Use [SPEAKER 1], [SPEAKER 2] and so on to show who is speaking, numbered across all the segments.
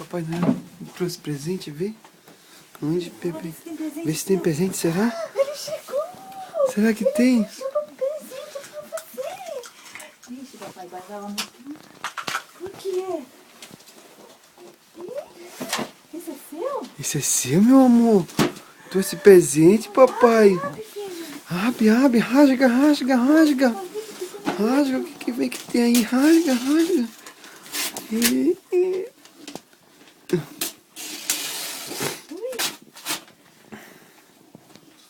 [SPEAKER 1] Papai Noel trouxe presente, vê? Onde, Pepe? Vê se tem
[SPEAKER 2] seu.
[SPEAKER 1] presente, será?
[SPEAKER 2] Ele chegou!
[SPEAKER 1] Será que
[SPEAKER 2] Ele
[SPEAKER 1] tem?
[SPEAKER 2] deixou um presente pra você! Deixa o papai guardar lá no... O que é? Esse é seu?
[SPEAKER 1] Esse é seu, meu amor? Trouxe presente, papai.
[SPEAKER 2] Abre, filho!
[SPEAKER 1] Abre, abre, rasga, rasga, rasga. Rasga, o que vem que tem aí? Rasga, rasga. E...
[SPEAKER 2] Ui!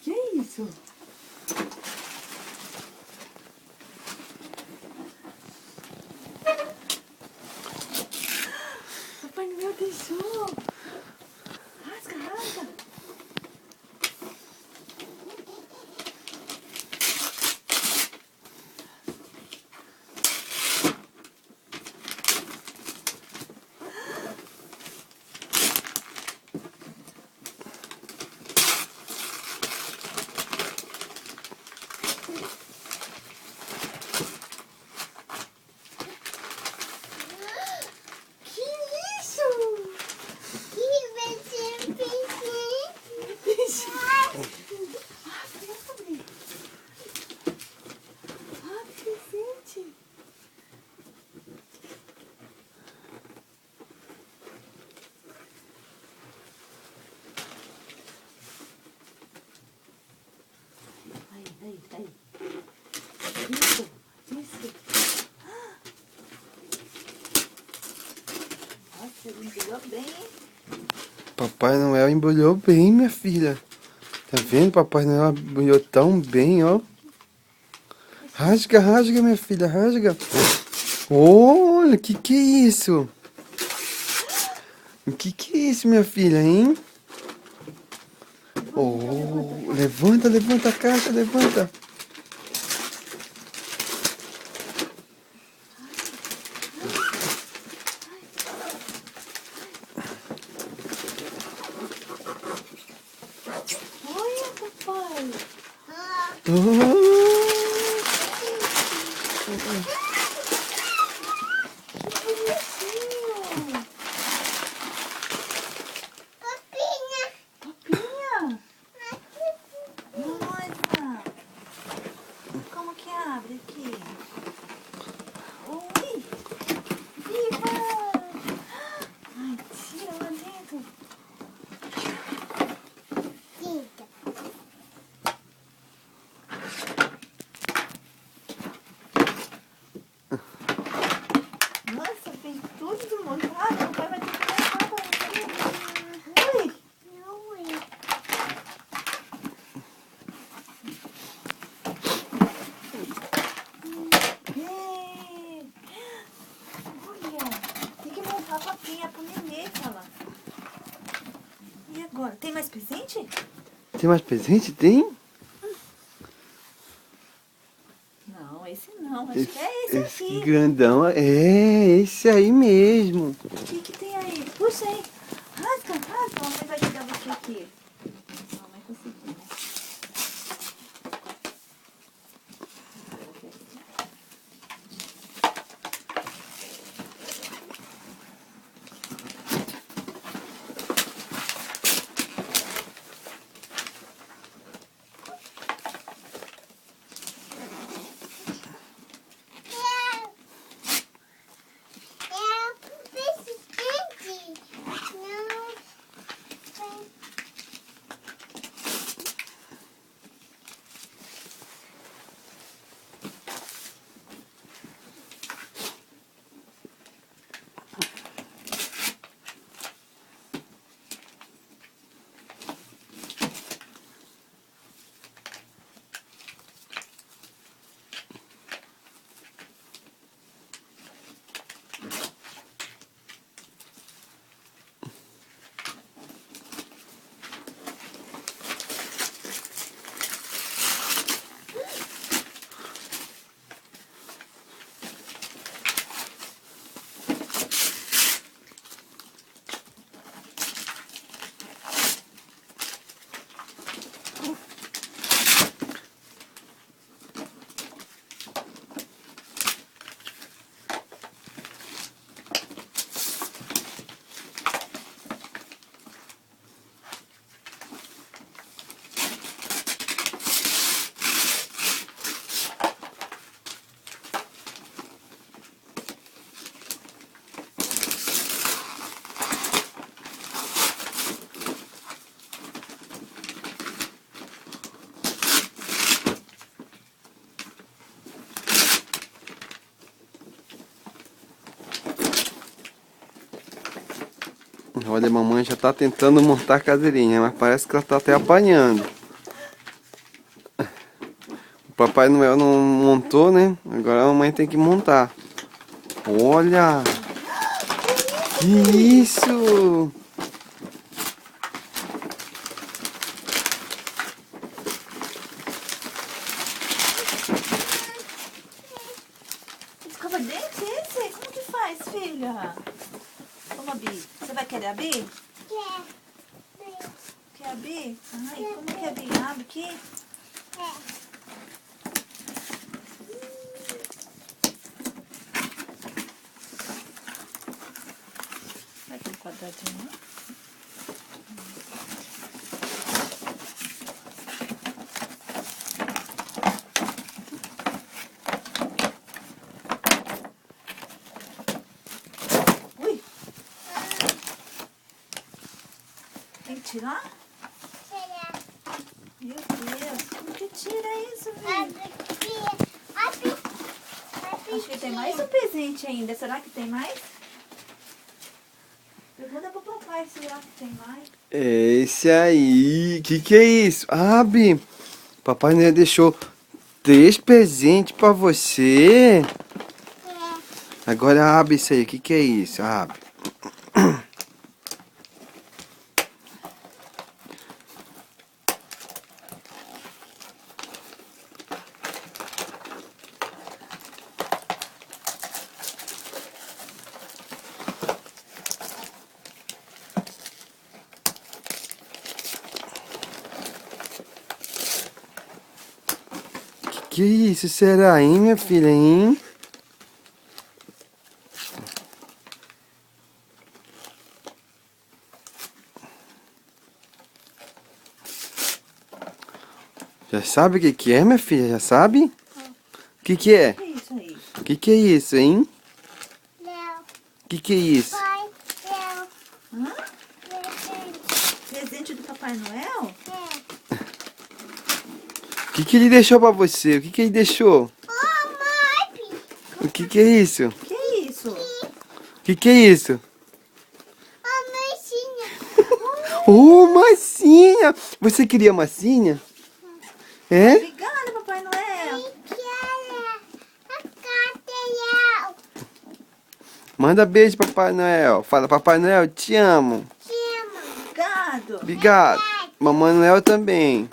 [SPEAKER 2] Que é isso? Papai Noel deixou! Rasga, rasga! Que isso? Abre! Abre, presente! Aí. Isso. Nossa, ele embrulhou bem, hein?
[SPEAKER 1] Papai Noel embrulhou bem, minha filha. Tá vendo? Papai Noel embrulhou tão bem, ó. Rasga, rasga, minha filha, rasga. Olha, que é isso? O que é isso, minha filha, hein? Oh, levanta a caixa, levanta.
[SPEAKER 2] Olha, papai!
[SPEAKER 1] Oh,
[SPEAKER 2] Que bonitinho! Papinha! Nossa! Como que abre aqui? Ui! Viva! Ai, tira lá dentro! Nossa, fez tudo desmontado. O pai vai ter que levar pra você. Ui! Ei! Olha! Tem que montar a papinha pro nenê, fala. E agora? Tem mais presente?
[SPEAKER 1] tem mais presente? Tem?
[SPEAKER 2] Não, esse não. Acho que é esse aqui.
[SPEAKER 1] grandão, é esse aí mesmo.
[SPEAKER 2] O que tem aí? Puxa aí. Rasga. A mamãe vai ajudar você aqui. A mamãe conseguiu, né?
[SPEAKER 1] Olha, a mamãe já tá tentando montar a cadeirinha, mas parece que ela tá até apanhando. O Papai Noel não montou, né? Agora a mamãe tem que montar. Olha! Que isso?
[SPEAKER 2] Escova dente esse? Como que faz, filha? Vamos, Bi. Você vai querer a Bi? Quer a Bi? Ai, como que a Bi abre aqui? Vai ter um quadradinho, né? Ui! Tem que tirar? Meu Deus, como que tira isso, filho? Acho que tem mais um presente ainda. Será que tem mais? Pergunta pro papai, será que tem mais?
[SPEAKER 1] Esse aí. Que é isso? Abre! Papai Noel deixou 3 presentes pra você. Agora abre isso aí. Que é isso? Abre. Que isso será, hein, minha filha, hein? Já sabe o que é, minha filha? Já sabe? O que é?
[SPEAKER 2] O que é isso aí?
[SPEAKER 1] O que é isso, hein? O que é isso?
[SPEAKER 2] Hã? Presente do Papai Noel?
[SPEAKER 1] O que ele deixou pra você? O que ele deixou? O que é isso?
[SPEAKER 2] O que é isso?
[SPEAKER 1] O que é isso? Oh, massinha! Você queria massinha? É?
[SPEAKER 2] Obrigada, Papai Noel.
[SPEAKER 1] Manda beijo, Papai Noel. Fala, Papai Noel, te amo.
[SPEAKER 2] Obrigado.
[SPEAKER 1] Obrigado. Mamãe Noel também.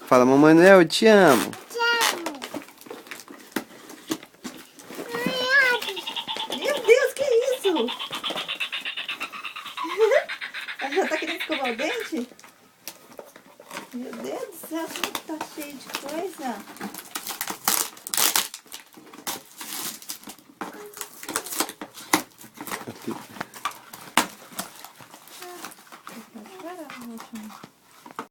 [SPEAKER 1] Fala, Mamãe Noel, te amo.
[SPEAKER 2] Meu Deus, que é isso? Ela já tá querendo escovar o dente? Meu Deus do céu, como que tá cheio de coisa? Vou parar o último.